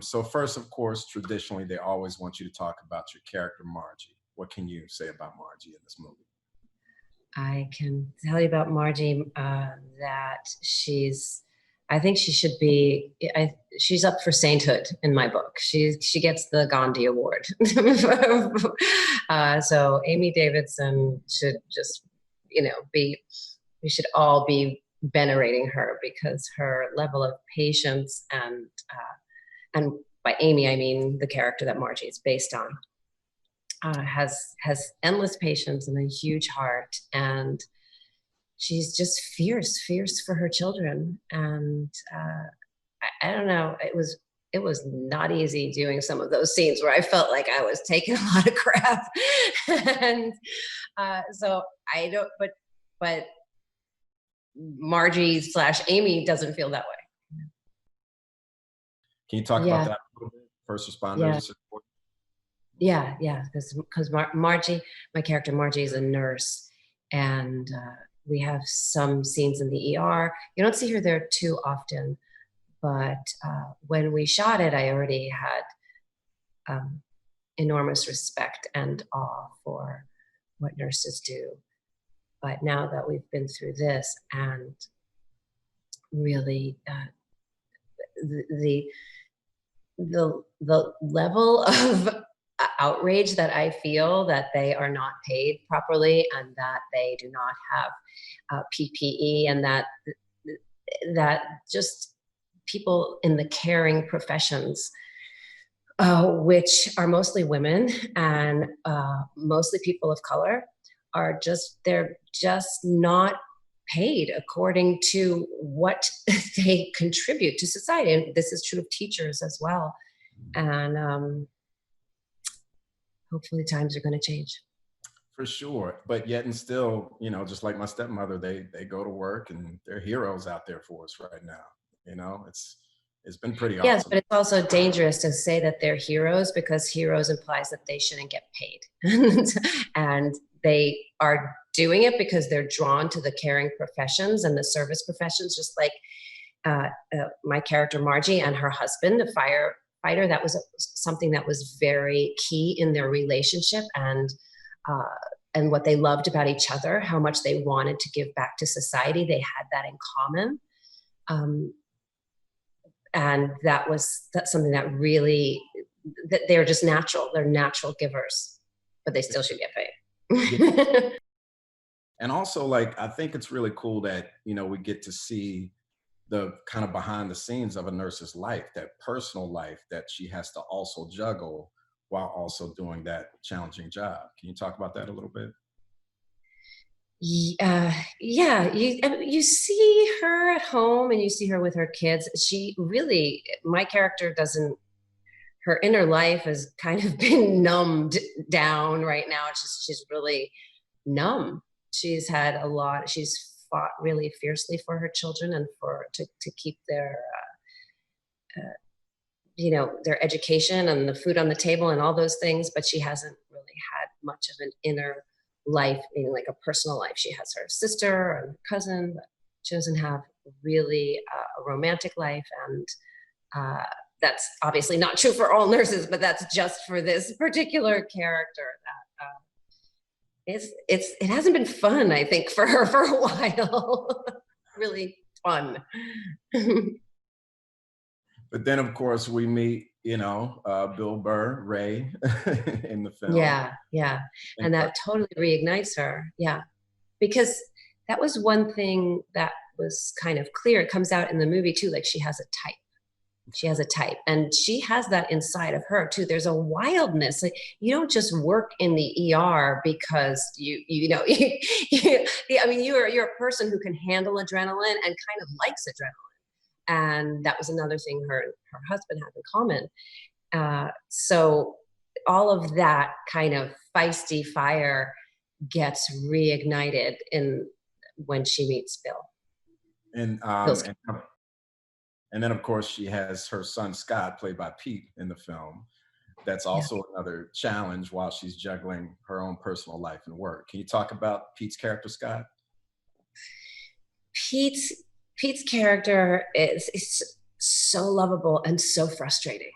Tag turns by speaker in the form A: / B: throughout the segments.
A: So first, of course, traditionally, they always want you to talk about your character, Margie. What can you say about Margie in this movie?
B: I can tell you about Margie that I think she should be, she's up for sainthood in my book. She gets the Gandhi Award. So Amy Davidson should just, we should all be venerating her because her level of patience and by Amy, I mean the character that Margie is based on, has endless patience and a huge heart, and she's just fierce for her children. And I don't know, it was not easy doing some of those scenes where I felt like I was taking a lot of crap, and so I don't. But Margie / Amy doesn't feel that way.
A: Can you talk about
B: Yeah,
A: that a little bit? First
B: yeah.
A: responders.
B: Yeah, because Margie, my character Margie, is a nurse, and we have some scenes in the ER. You don't see her there too often, but when we shot it, I already had enormous respect and awe for what nurses do. But now that we've been through this, and really the the level of outrage that I feel that they are not paid properly and that they do not have PPE, and that just people in the caring professions, which are mostly women and mostly people of color, they're just not paid according to what they contribute to society. And this is true of teachers as well. And hopefully times are going to change.
A: For sure. But yet and still, just like my stepmother, they go to work and they're heroes out there for us right now. It's been pretty
B: Yes,
A: awesome.
B: but it's also dangerous to say that they're heroes, because heroes implies that they shouldn't get paid. And they are doing it because they're drawn to the caring professions and the service professions, just like my character Margie and her husband, a firefighter. That was something that was very key in their relationship, and what they loved about each other, how much they wanted to give back to society. They had that in common. And that's something that really, that they're just natural. They're natural givers, but they still should get
A: Yeah.
B: paid.
A: And also, like, I think it's really cool that, we get to see the kind of behind the scenes of a nurse's life, that personal life that she has to also juggle while also doing that challenging job. Can you talk about that a little bit?
B: Yeah, you see her at home and you see her with her kids. She really, my character doesn't, her inner life has kind of been numbed down right now. It's just, she's really numb. She's fought really fiercely for her children and to keep their education and the food on the table and all those things, but she hasn't really had much of an inner life, meaning like a personal life. She has her sister and cousin, but she doesn't have really a romantic life. And that's obviously not true for all nurses, but that's just for this particular character that it hasn't been fun, I think, for her for a while. Really fun.
A: But then, of course, we meet, Bill Burr, Ray, in the film.
B: Yeah.
A: And
B: And that totally reignites her. Yeah. Because that was one thing that was kind of clear. It comes out in the movie too, like she has a type. She has a type, and she has that inside of her too. There's a wildness. Like, you don't just work in the ER because I mean, you're a person who can handle adrenaline and kind of likes adrenaline. And that was another thing her and her husband have in common. So all of that kind of feisty fire gets reignited when she meets Bill.
A: and
B: Bill's
A: and then, of course, she has her son Scott, played by Pete, in the film. That's
B: yeah.
A: also another challenge while she's juggling her own personal life and work. Can you talk about Pete's character, Scott?
B: Pete's Pete's character is so lovable and so frustrating.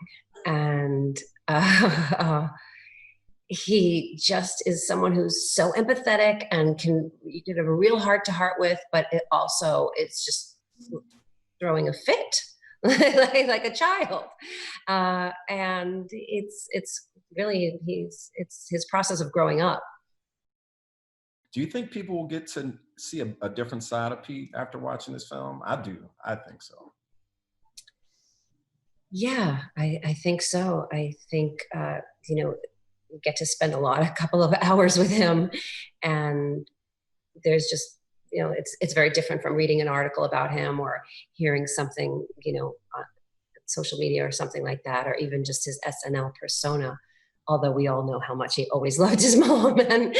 B: and uh, he just is someone who's so empathetic and you can have a real heart to heart with, but it's just throwing a fit like a child. And it's really it's his process of growing up.
A: Do you think people will get to see a different side of Pete after watching this film? I do. I think so.
B: Yeah, I think so. I think you get to spend a couple of hours with him, and there's just it's very different from reading an article about him or hearing something on social media or something like that, or even just his SNL persona. Although we all know how much he always loved his mom, and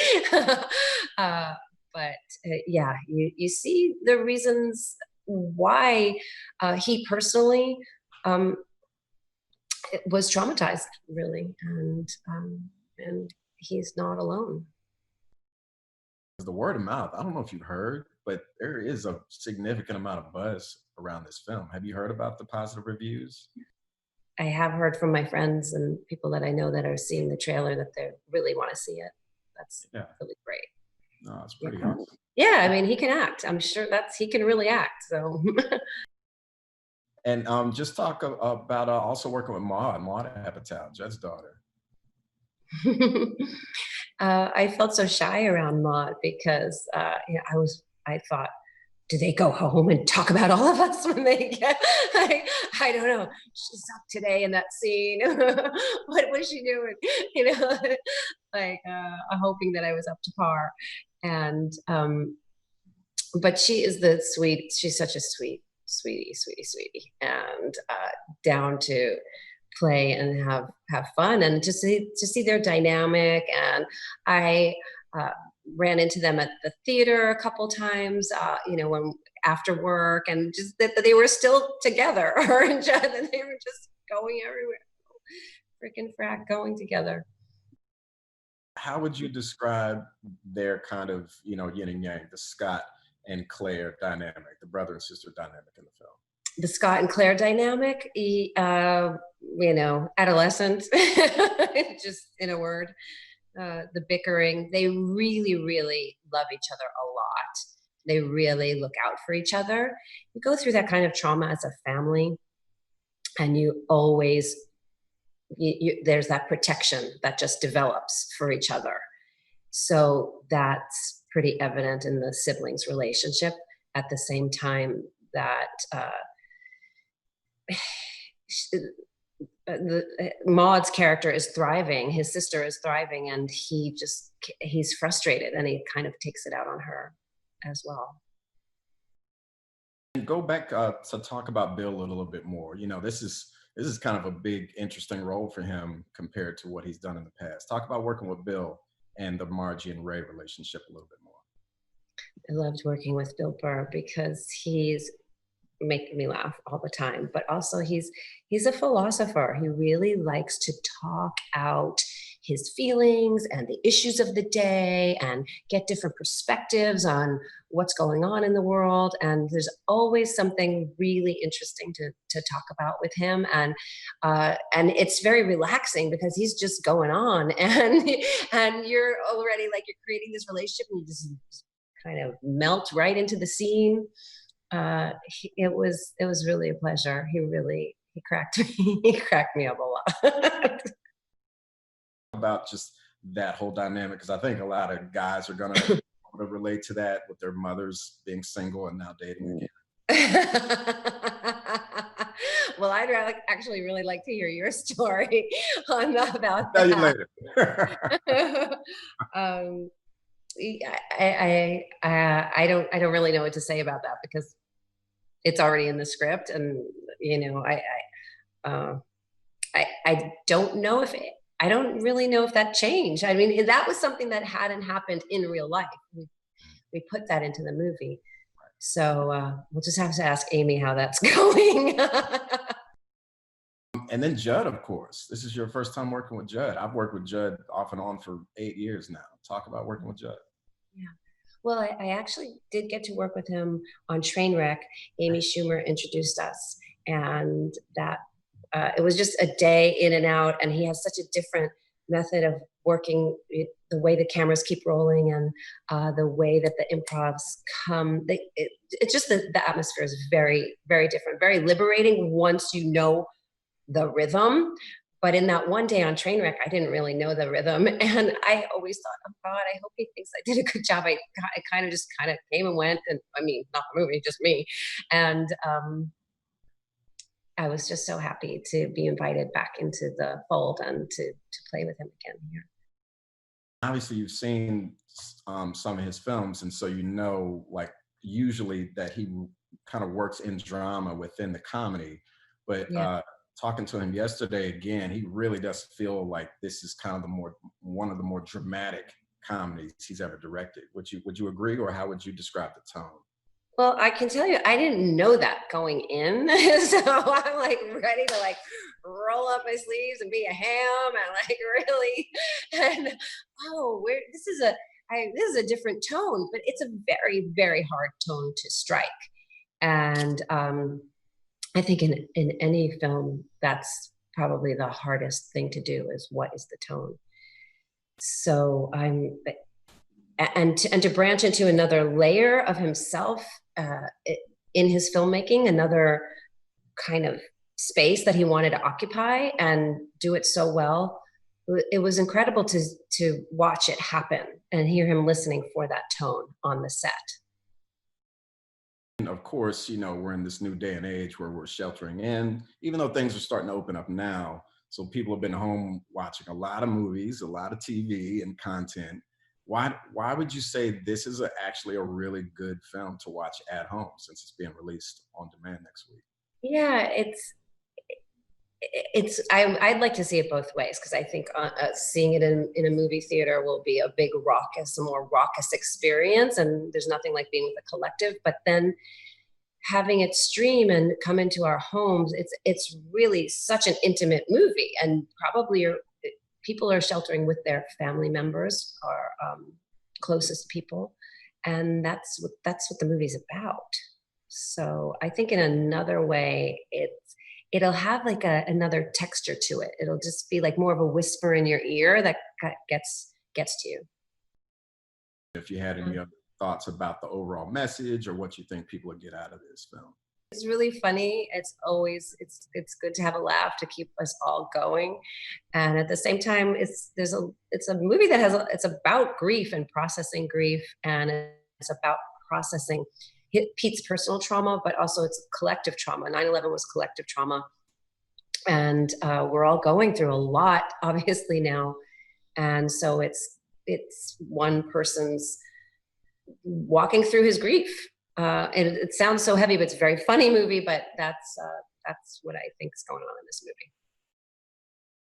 B: yeah, you see the reasons why he personally um, was traumatized, really, and he's not alone.
A: The word of mouth, I don't know if you've heard, but there is a significant amount of buzz around this film. Have you heard about the positive reviews?
B: I have heard from my friends and people that I know that are seeing the trailer that they really want to see it. That's really great.
A: No, it's pretty awesome.
B: Yeah, I mean, he can act. I'm sure he can really act. So.
A: And just talk about also working with Maud Apatow, Judd's daughter.
B: I felt so shy around Maud because I thought, do they go home and talk about all of us when they get, I don't know, she's up today in that scene. What was she doing? I'm hoping that I was up to par. And, but she is she's such a sweetie, and down to play and have fun, and to see their dynamic. And I ran into them at the theater a couple times, when after work, and just that they were still together, her and Judd, and they were just going everywhere, freaking frack going together.
A: How would you describe their kind of, yin and yang, the Scott and Claire dynamic, the brother and sister dynamic in the film?
B: The Scott and Claire dynamic, adolescent, just in a word. The bickering, they really, really love each other a lot. They really look out for each other. You go through that kind of trauma as a family, and you always, there's that protection that just develops for each other. So that's pretty evident in the siblings' relationship. At the same time that Maud's character is thriving, his sister is thriving, and he's frustrated, and he kind of takes it out on her as well.
A: And go back to talk about Bill a little bit more. This is kind of a big, interesting role for him compared to what he's done in the past. Talk about working with Bill and the Margie and Ray relationship a little bit more.
B: I loved working with Bill Burr because he's making me laugh all the time, but also he's a philosopher. He really likes to talk out his feelings and the issues of the day and get different perspectives on what's going on in the world. And there's always something really interesting to talk about with him. And it's very relaxing because he's just going on, and you're already you're creating this relationship, and you just kind of melt right into the scene. It was really a pleasure. He cracked me up a lot.
A: About just that whole dynamic, because I think a lot of guys are gonna relate to that with their mothers being single and now dating again.
B: Well, I'd actually really like to hear your story about that.
A: Tell you later.
B: I don't really know what to say about that because it's already in the script, and I don't know I don't really know if that changed. I mean, that was something that hadn't happened in real life. We put that into the movie, so we'll just have to ask Amy how that's going.
A: And then Judd, of course. This is your first time working with Judd. I've worked with Judd off and on for 8 years now. Talk about working with Judd.
B: Yeah. Well, I actually did get to work with him on Trainwreck. Amy Schumer introduced us, and that it was just a day in and out, and he has such a different method of working, the way the cameras keep rolling, and the way that the improvs come. It's just the atmosphere is very, very different, very liberating once you know the rhythm. But in that one day on Trainwreck, I didn't really know the rhythm. And I always thought, oh God, I hope he thinks I did a good job. I kind of just kind of came and went. And I mean, not the movie, just me. And I was just so happy to be invited back into the fold and to play with him again here.
A: Obviously, you've seen some of his films, and so you know, like, usually that he kind of works in drama within the comedy. But
B: Yeah.
A: talking to him yesterday again, he really does feel like this is kind of one of the more dramatic comedies he's ever directed. Would you agree, or how would you describe the tone?
B: Well, I can tell you, I didn't know that going in. So I'm like ready to like roll up my sleeves and be a ham and like really, and oh, this is a different tone, but it's a very, very hard tone to strike. And I think in any film, that's probably the hardest thing to do is what is the tone. So and to branch into another layer of himself in his filmmaking, another kind of space that he wanted to occupy and do it so well. It was incredible to watch it happen and hear him listening for that tone on the set.
A: And of course, we're in this new day and age where we're sheltering in, even though things are starting to open up now. So people have been home watching a lot of movies, a lot of TV and content. Why would you say this is actually a really good film to watch at home since it's being released on demand next week?
B: Yeah, I'd like to see it both ways, because I think seeing it in a movie theater will be a a more raucous experience, and there's nothing like being with a collective. But then having it stream and come into our homes, it's really such an intimate movie, and probably people are sheltering with their family members or closest people, and that's what the movie's about. So I think in another way, it'll have like another texture to it. It'll just be like more of a whisper in your ear that gets to you.
A: If you had any other thoughts about the overall message or what you think people would get out of this film.
B: It's really funny. It's good to have a laugh to keep us all going, and at the same time, it's a movie that it's about grief and processing grief, and it's about processing Pete's personal trauma, but also it's collective trauma. 9/11 was collective trauma, and we're all going through a lot, obviously now, and so it's one person's walking through his grief. And it sounds so heavy, but it's a very funny movie. But that's what I think is going on in this movie.